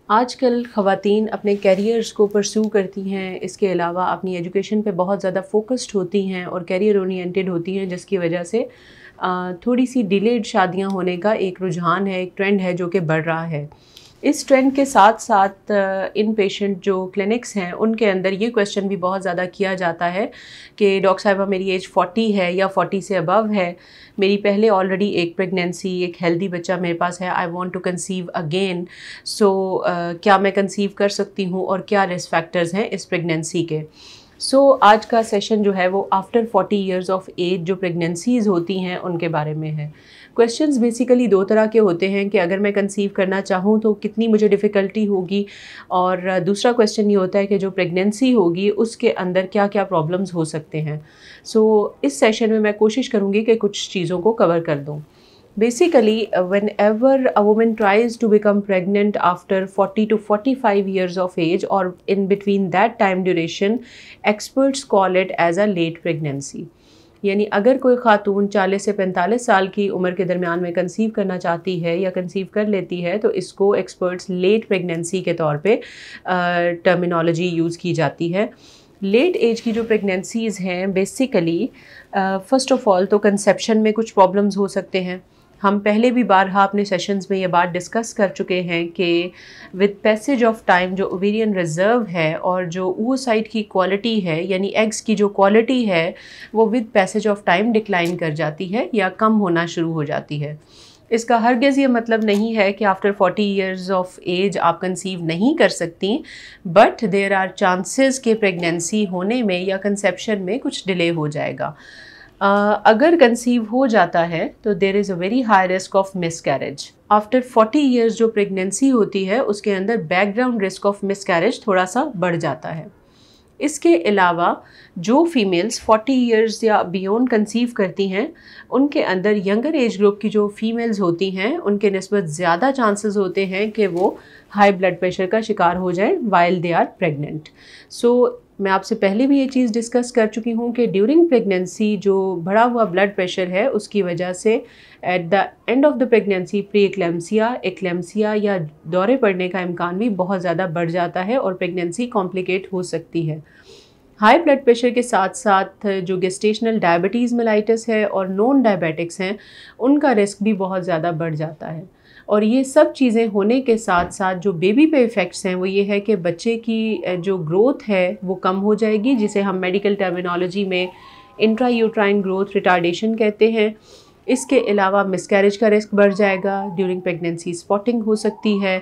आजकल ख़वातीन अपने कैरियर्स को परस्यू करती हैं, इसके अलावा अपनी एजुकेशन पे बहुत ज़्यादा फ़ोकस्ड होती हैं और कैरियर ओरिएंटेड होती हैं, जिसकी वजह से थोड़ी सी डिलेड शादियां होने का एक रुझान है, एक ट्रेंड है जो कि बढ़ रहा है। इस ट्रेंड के साथ साथ इन पेशेंट जो क्लिनिक्स हैं उनके अंदर ये क्वेश्चन भी बहुत ज़्यादा किया जाता है कि डॉक्टर साहिबा मेरी एज 40 है या 40 से अबव है, मेरी पहले ऑलरेडी एक प्रेगनेंसी, एक हेल्दी बच्चा मेरे पास है, I want to conceive again, so क्या मैं कंसीव कर सकती हूँ और क्या रिस्क फैक्टर्स हैं इस प्रेगनेंसी के। आज का सेशन जो है वो आफ्टर 40 इयर्स ऑफ एज जो प्रेगनेंसीज़ होती हैं उनके बारे में है। क्वेश्चंस बेसिकली दो तरह के होते हैं कि अगर मैं कंसीव करना चाहूँ तो कितनी मुझे डिफ़िकल्टी होगी, और दूसरा क्वेश्चन ये होता है कि जो प्रेगनेंसी होगी उसके अंदर क्या क्या प्रॉब्लम्स हो सकते हैं। इस सेशन में मैं कोशिश करूँगी कि कुछ चीज़ों को कवर कर दूँ। Basically, whenever a woman tries to become pregnant after 40 to 45 years of age or in between that time duration, experts call it as a late pregnancy. यानी अगर कोई खातून 40 से 45 साल की उम्र के दरमियान में कंसीव करना चाहती है या कंसीव कर लेती है तो इसको एक्सपर्ट्स लेट प्रेगनेंसी के तौर पे टर्मिनोलॉजी यूज़ की जाती है। लेट एज की जो प्रेगनेंसीज़ हैं बेसिकली फ़र्स्ट ऑफ़ ऑल तो कंसेप्शन में कुछ प्रॉब्लम्स हो सकते हैं। हम पहले भी बारहा अपने सेशंस में ये बात डिस्कस कर चुके हैं कि विद पैसेज ऑफ टाइम जो ओवेरियन रिज़र्व है और जो oocyte की क्वालिटी है, यानी एग्स की जो क्वालिटी है वो with passage of time decline कर जाती है या कम होना शुरू हो जाती है। इसका हरगिज़ ये मतलब नहीं है कि आफ्टर 40 इयर्स ऑफ एज आप कंसीव नहीं कर सकती, बट देयर आर चांसेस कि प्रेगनेंसी होने में या कंसेप्शन में कुछ डिले हो जाएगा। अगर कंसीव हो जाता है तो there is a very high risk of miscarriage. After 40 years जो प्रेगनेंसी होती है उसके अंदर बैकग्राउंड रिस्क ऑफ मिसकैरेज थोड़ा सा बढ़ जाता है। इसके अलावा जो फीमेल्स 40 इयर्स या बियॉन्ड कंसीव करती हैं उनके अंदर यंगर एज ग्रुप की जो फीमेल्स होती हैं उनके निस्बत ज़्यादा चांसेस होते हैं कि वो हाई ब्लड प्रेशर का शिकार हो जाए वाइल दे आर प्रेग्नेंट। मैं आपसे पहले भी ये चीज़ डिस्कस कर चुकी हूँ कि ड्यूरिंग प्रेगनेंसी जो बढ़ा हुआ ब्लड प्रेशर है उसकी वजह से at the end of the pregnancy pre eclampsia या दौरे पड़ने का इम्कान भी बहुत ज़्यादा बढ़ जाता है और प्रेगनेंसी कॉम्प्लिकेट हो सकती है। हाई ब्लड प्रेशर के साथ साथ जो गेस्टेशनल डायबिटीज़ मेलाइटिस है और नॉन डायबिटिक्स हैं उनका रिस्क भी बहुत ज़्यादा बढ़ जाता है। और ये सब चीज़ें होने के साथ साथ जो बेबी पे इफ़ेक्ट्स हैं वो ये है कि बच्चे की जो ग्रोथ है वो कम हो जाएगी, जिसे हम मेडिकल टर्मिनोलॉजी में इंट्रायूट्राइन ग्रोथ रिटार्डेशन कहते हैं। इसके अलावा मिसकैरेज का रिस्क बढ़ जाएगा, ड्यूरिंग प्रेगनेंसी स्पॉटिंग हो सकती है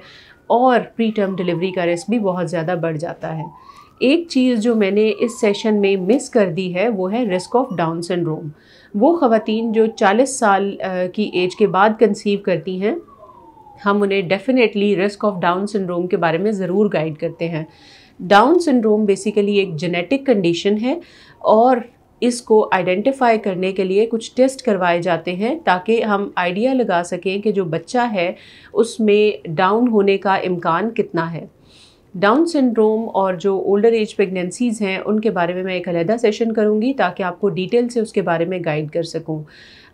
और प्री टर्म डिलीवरी का रिस्क भी बहुत ज़्यादा बढ़ जाता है। एक चीज़ जो मैंने इस सेशन में मिस कर दी है वो है रिस्क ऑफ डाउन सिंड्रोम। वो ख़वातीन जो 40 साल की एज के बाद कंसीव करती हैं हम उन्हें definitely risk of down syndrome के बारे में ज़रूर गाइड करते हैं। डाउन सिंड्रोम बेसिकली एक जेनेटिक कंडीशन है और इसको आइडेंटिफाई करने के लिए कुछ टेस्ट करवाए जाते हैं ताकि हम आइडिया लगा सकें कि जो बच्चा है उसमें डाउन होने का इम्कान कितना है। डाउन सिंड्रोम और जो ओल्डर एज प्रेगनेंसीज़ हैं उनके बारे में मैं एक अलहदा सेशन करूँगी ताकि आपको डिटेल से उसके बारे में गाइड कर सकूँ।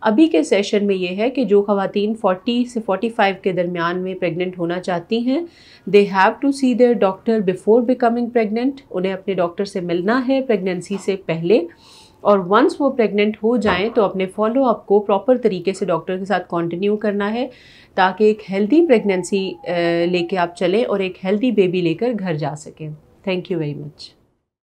अभी के सेशन में ये है कि जो ख़वातीन 40 से 45 के दरमियान में प्रेग्नेंट होना चाहती हैं they have to see their doctor before becoming pregnant. उन्हें अपने डॉक्टर से मिलना है प्रेगनेंसी से पहले, और वंस वो प्रेग्नेंट हो जाएं तो अपने फॉलो अप को प्रॉपर तरीके से डॉक्टर के साथ कंटिन्यू करना है ताकि एक हेल्दी प्रेगनेंसी लेके आप चलें और एक हेल्दी बेबी लेकर घर जा सकें। Thank you very much.